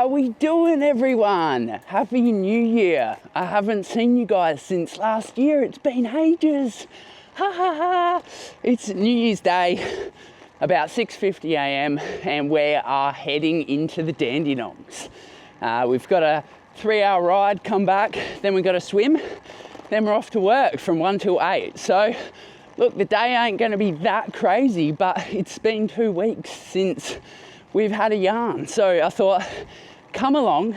How we doing, everyone? Happy New Year. I haven't seen you guys since last year. It's been ages. Ha ha ha. It's New Year's Day, about 6:50 a.m. and we are heading into the Dandenongs. We've got a 3-hour ride, come back, then we've got to swim, then we're off to work from 1 till 8. So look, the day ain't going to be that crazy, but it's been 2 weeks since we've had a yarn. So I thought, come along,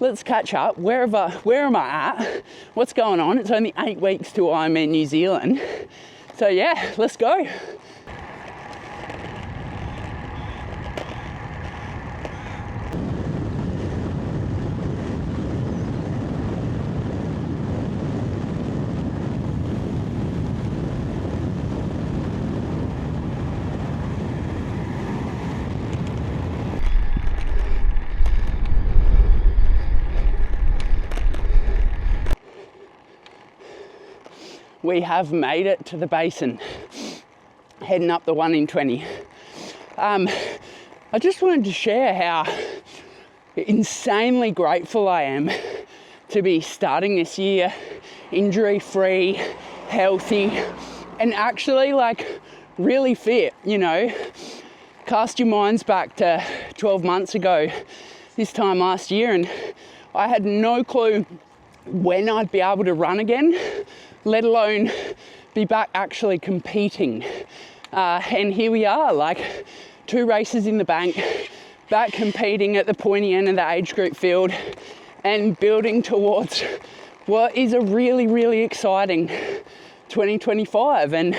let's catch up. Where am I at? What's going on? It's only 8 weeks to IRONMAN New Zealand. So yeah, let's go. We have made it to the basin, heading up the 1 in 20. I just wanted to share how insanely grateful I am to be starting this year injury-free, healthy, and actually like really fit, you know. Cast your minds back to 12 months ago, this time last year, and I had no clue when I'd be able to run again, let alone be back actually competing. And here we are, like 2 races in the bank, back competing at the pointy end of the age group field and building towards what is a really, really exciting 2025. And,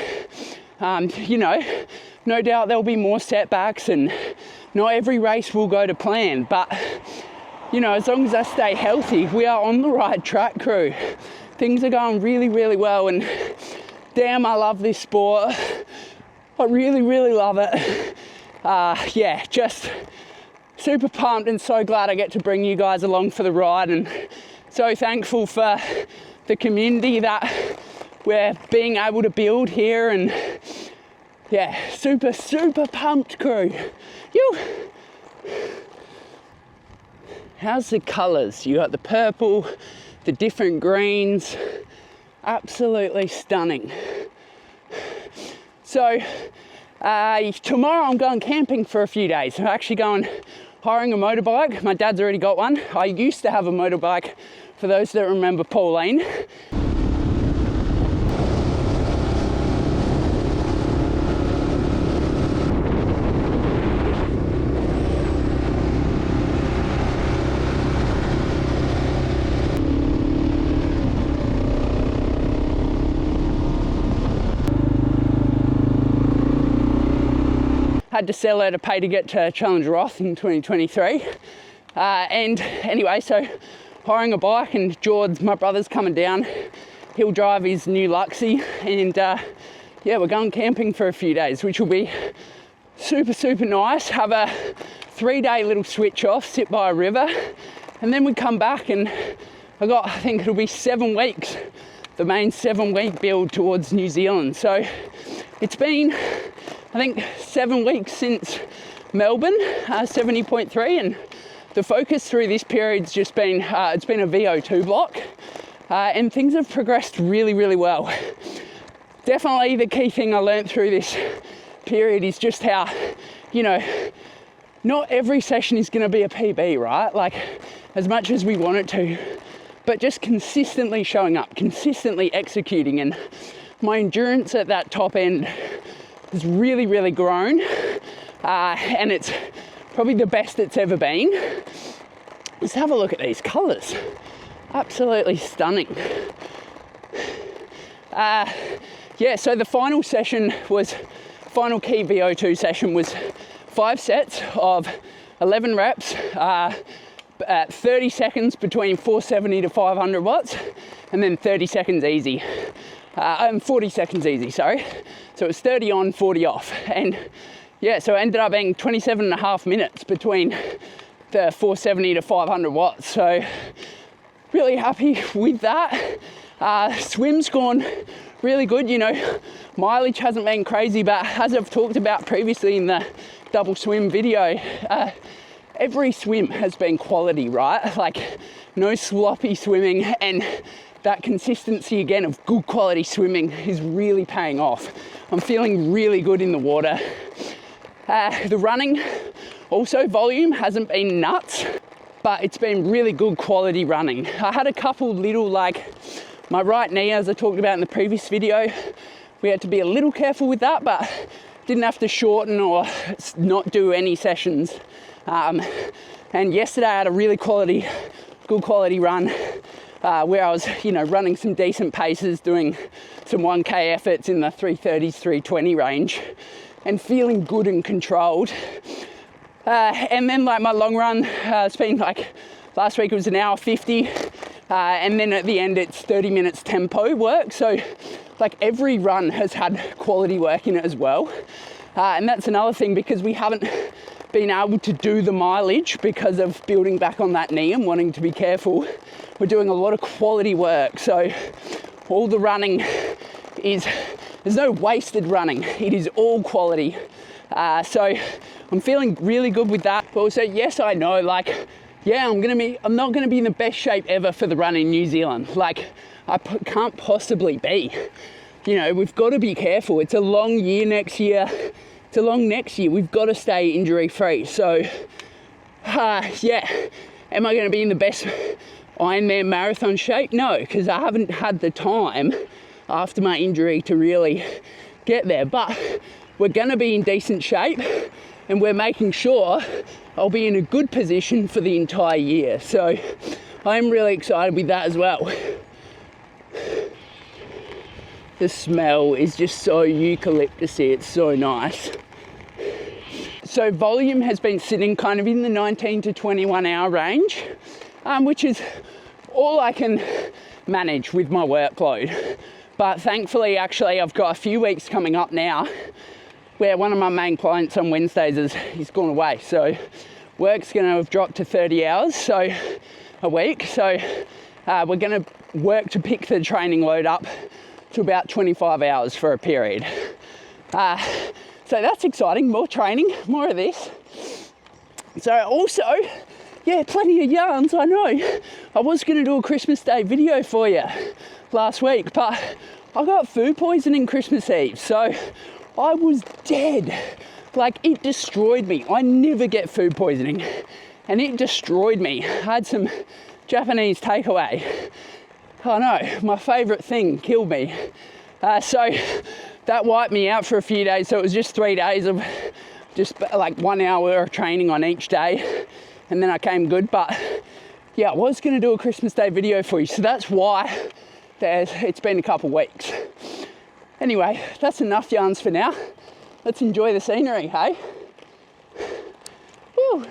you know, no doubt there'll be more setbacks and not every race will go to plan, but you know, as long as I stay healthy, we are on the right track, crew. Things are going really, really well, and damn, I love this sport. I really, really love it. Yeah, just super pumped and so glad I get to bring you guys along for the ride, and so thankful for the community that we're being able to build here, and yeah, super, super pumped, crew. How's the colours? You got the purple, the different greens, absolutely stunning. So tomorrow I'm going camping for a few days. I'm actually hiring a motorbike. My dad's already got one. I used to have a motorbike, for those that remember Pauline. Had to sell her to pay to get to Challenge Roth in 2023. And anyway, so hiring a bike, and George, my brother's coming down. He'll drive his new Luxie, and yeah, we're going camping for a few days, which will be super, super nice. Have a 3-day little switch off, sit by a river, and then we come back, and I think it'll be 7 weeks, the main 7-week build towards New Zealand. So it's been, I think, 7 weeks since Melbourne, 70.3, and the focus through this period's just been, it's been a VO2 block, and things have progressed really, really well. Definitely the key thing I learned through this period is just how, you know, not every session is going to be a PB, right? Like, as much as we want it to, but just consistently showing up, consistently executing, and my endurance at that top end has really, really grown, and it's probably the best it's ever been. Let's have a look at these colours. Absolutely stunning. Yeah, so the final key VO2 session was 5 sets of 11 reps at 30 seconds between 470 to 500 watts, and then 30 seconds easy. 40 seconds easy, sorry. So it was 30 on, 40 off. And yeah, so it ended up being 27.5 minutes between the 470 to 500 watts. So really happy with that. Swim's gone really good, you know, mileage hasn't been crazy, but as I've talked about previously in the double swim video, every swim has been quality, right? Like no sloppy swimming, and that consistency again of good quality swimming is really paying off. I'm feeling really good in the water. The running, also volume hasn't been nuts, but it's been really good quality running. I had a couple little, like my right knee, as I talked about in the previous video, we had to be a little careful with that, but didn't have to shorten or not do any sessions. And yesterday I had a really good quality run where I was, running some decent paces, doing some 1K efforts in the 330s, 320 range, and feeling good and controlled. And then like my long run, it's been like, last week it was an hour 50, and then at the end it's 30 minutes tempo work. So like every run has had quality work in it as well. And that's another thing, because we haven't been able to do the mileage because of building back on that knee and wanting to be careful. We're doing a lot of quality work. So all the running there's no wasted running. It is all quality. So I'm feeling really good with that. But also, yes, I know, like, yeah, I'm not going to be in the best shape ever for the run in New Zealand. Like, I can't possibly be. We've got to be careful. It's a long year next year. It's a long next year. We've got to stay injury free. So, yeah, am I going to be in the best Ironman marathon shape? No, because I haven't had the time after my injury to really get there. But we're going to be in decent shape, and we're making sure I'll be in a good position for the entire year. So I'm really excited with that as well. The smell is just so eucalyptusy, it's so nice. So volume has been sitting kind of in the 19 to 21 hour range, which is all I can manage with my workload. But thankfully, actually, I've got a few weeks coming up now where one of my main clients on Wednesdays he's gone away. So work's going to have dropped to 30 hours a week. So we're going to work to pick the training load up to about 25 hours for a period. So that's exciting. More training, more of this. So also, yeah, plenty of yarns, I know. I was going to do a Christmas Day video for you last week, but I got food poisoning Christmas Eve, so I was dead. Like, it destroyed me. I never get food poisoning, and it destroyed me. I had some Japanese takeaway. Oh no, my favourite thing killed me. So that wiped me out for a few days. So it was just 3 days of just like 1 hour of training on each day, and then I came good. But yeah, I was going to do a Christmas Day video for you, so that's why it's been a couple weeks. Anyway, that's enough yarns for now. Let's enjoy the scenery, hey? Woo.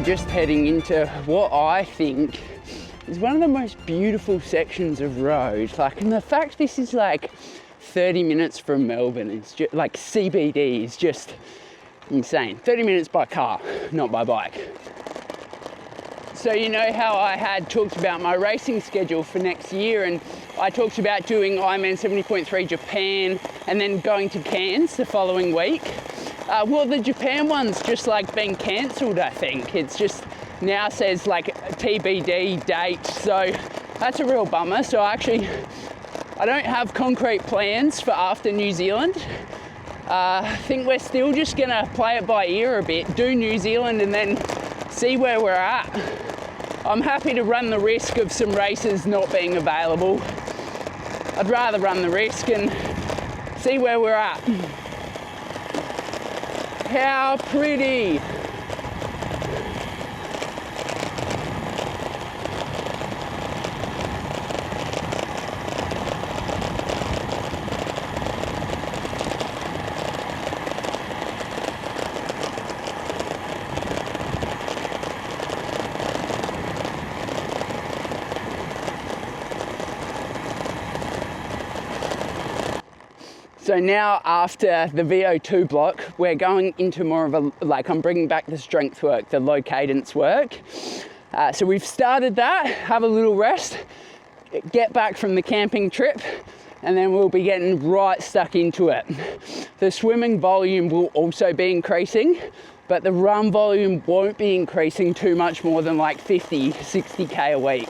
just heading into what I think is one of the most beautiful sections of road. Like, and the fact this is like 30 minutes from Melbourne, it's just like CBD is just insane. 30 minutes by car, not by bike. So you know how I had talked about my racing schedule for next year, and I talked about doing Ironman 70.3 Japan and then going to Cairns the following week. Well, the Japan one's just like been cancelled, I think. It's just now says like TBD date, so that's a real bummer. So I don't have concrete plans for after New Zealand. I think we're still just gonna play it by ear a bit, do New Zealand and then see where we're at. I'm happy to run the risk of some races not being available. I'd rather run the risk and see where we're at. How pretty! So now after the VO2 block, we're going into more of a, like I'm bringing back the strength work, the low cadence work. So we've started that, have a little rest, get back from the camping trip, and then we'll be getting right stuck into it. The swimming volume will also be increasing, but the run volume won't be increasing too much more than like 50, 60K a week.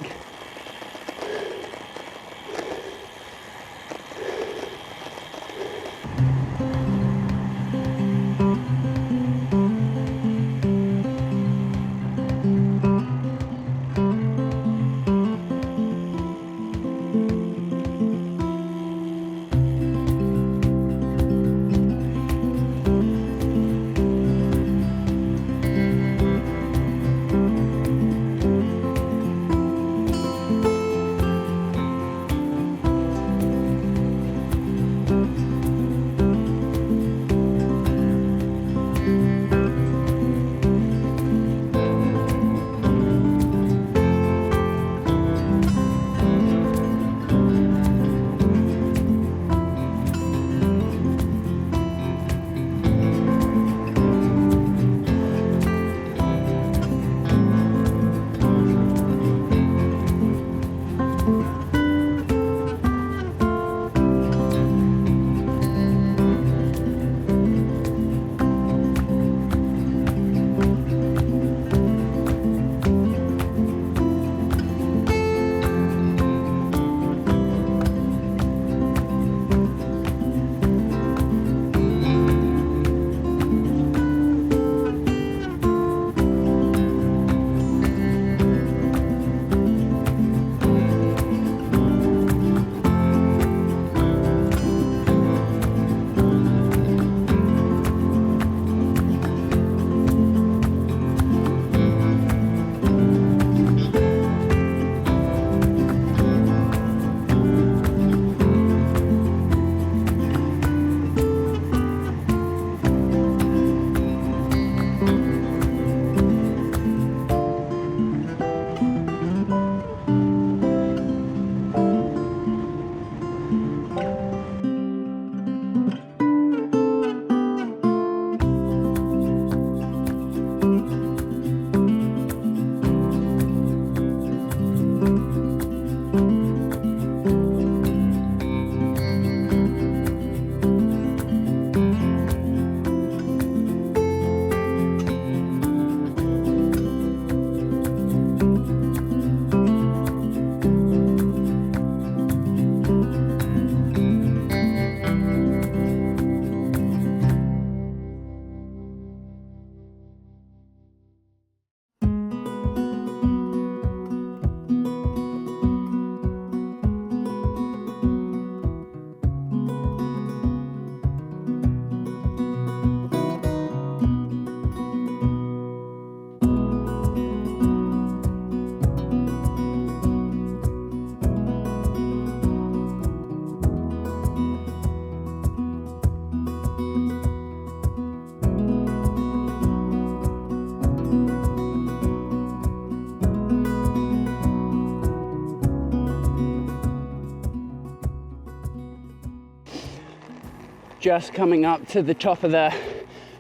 just coming up to the top of the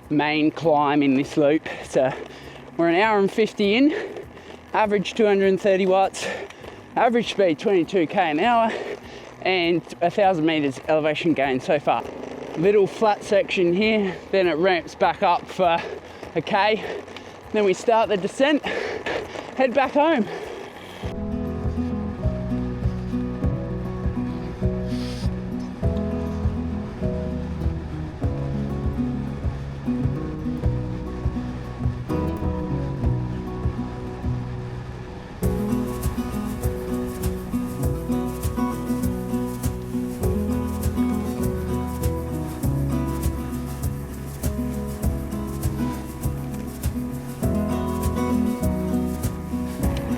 main climb in this loop. So we're an hour and 50 in, average 230 watts, average speed 22k an hour, and 1,000 meters elevation gain so far. Little flat section here, then it ramps back up for a k, then we start the descent, head back home.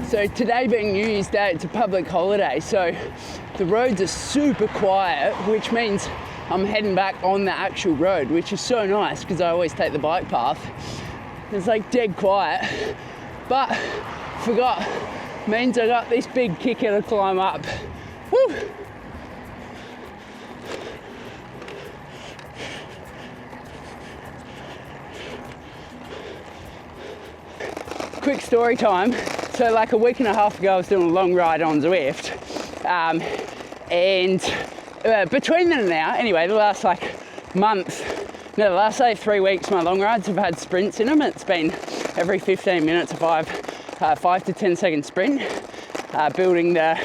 So today being New Year's Day, it's a public holiday, so the roads are super quiet, which means I'm heading back on the actual road, which is so nice because I always take the bike path. It's like dead quiet, but forgot, means I got this big kicker to climb up. Woo! Quick story time. So like a week and a half ago, I was doing a long ride on Zwift, and between then and now, anyway, the last the last 3 weeks, my long rides have had sprints in them. It's been every 15 minutes, a 5 to 10 second sprint, building the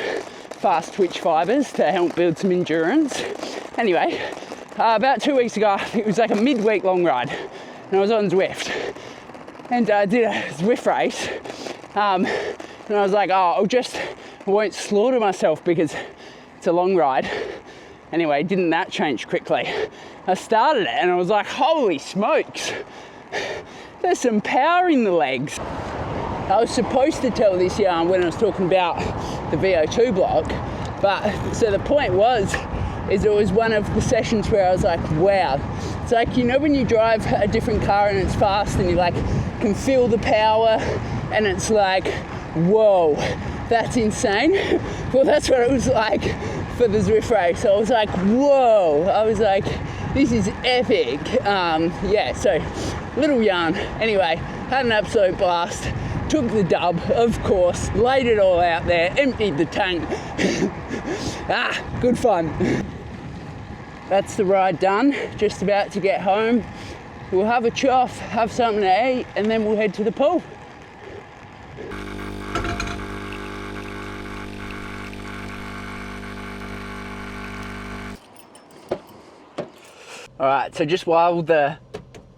fast twitch fibers to help build some endurance. Anyway, about 2 weeks ago, it was like a midweek long ride, and I was on Zwift, and I did a Zwift race. And I was like, oh, I won't slaughter myself because it's a long ride. Anyway, didn't that change quickly? I started it and I was like, holy smokes, there's some power in the legs. I was supposed to tell this yarn when I was talking about the VO2 block, but so the point is it was one of the sessions where I was like, wow. It's like, you know, when you drive a different car and it's fast and you like can feel the power, and it's like, whoa, that's insane. Well, that's what it was like for the Zwift race. I was like, whoa. I was like, this is epic. Yeah, so little yarn. Anyway, had an absolute blast. Took the dub, of course, laid it all out there, emptied the tank. Good fun. That's the ride done. Just about to get home. We'll have a choff, have something to eat, and then we'll head to the pool. All right, so just while the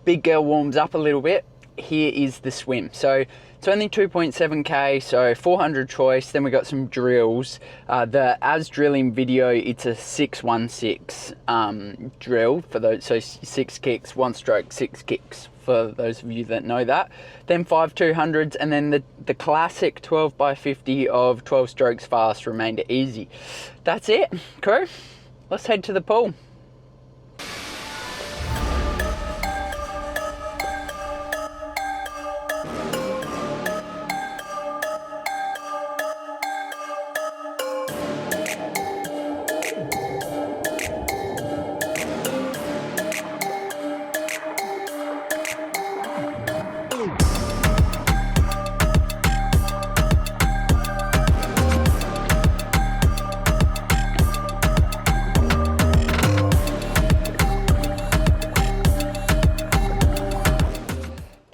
big girl warms up a little bit, here is the swim. So it's only 2.7k, so 400 choice. Then we got some drills. The as drilling video, it's a 6-1-6 drill for those. So 6 kicks, 1 stroke, 6 kicks for those of you that know that. Then 5 200s, and then the classic 12x50 of 12 strokes fast, remainder easy. That's it, crew. Let's head to the pool.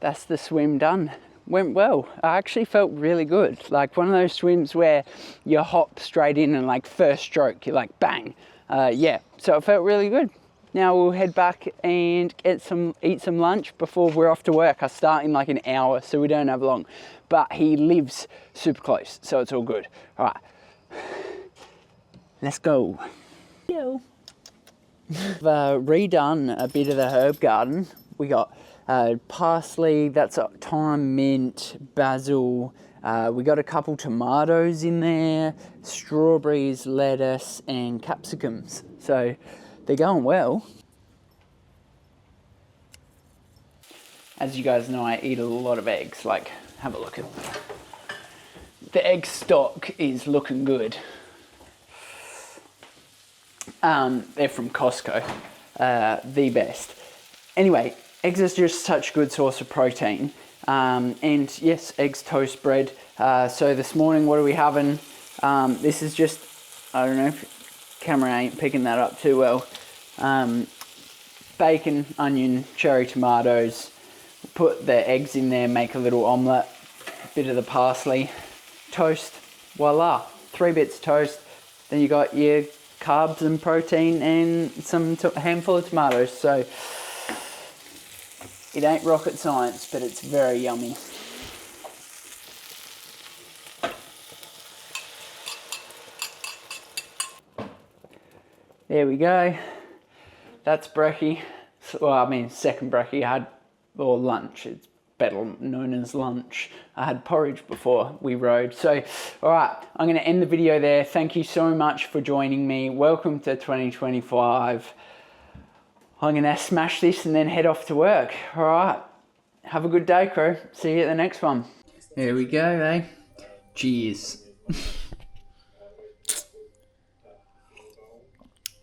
That's the swim done. Went well. I actually felt really good. Like one of those swims where you hop straight in and like first stroke, you're like bang. Yeah, so it felt really good. Now we'll head back and eat some lunch before we're off to work. I start in like an hour, so we don't have long. But he lives super close, so it's all good. All right, let's go. Yo. I've redone a bit of the herb garden. We got parsley, that's thyme, mint, basil. We got a couple tomatoes in there, strawberries, lettuce, and capsicums. So they're going well. As you guys know, I eat a lot of eggs. Like, have a look at them. The egg stock is looking good. They're from Costco. the best. Anyway, eggs are just such a good source of protein. And yes, eggs, toast, bread. So this morning, what are we having? This is just, I don't know if camera ain't picking that up too well. Bacon, onion, cherry tomatoes. Put the eggs in there, make a little omelette, a bit of the parsley, toast, voila, 3 bits of toast. Then you got your carbs and protein and some handful of tomatoes. So it ain't rocket science, but it's very yummy. There we go. That's brekkie. Well, I mean, second brekkie. Or lunch. It's better known as lunch. I had porridge before we rode. So, all right, I'm going to end the video there. Thank you so much for joining me. Welcome to 2025. I'm going to smash this and then head off to work. All right. Have a good day, crew. See you at the next one. There we go, eh? Cheers.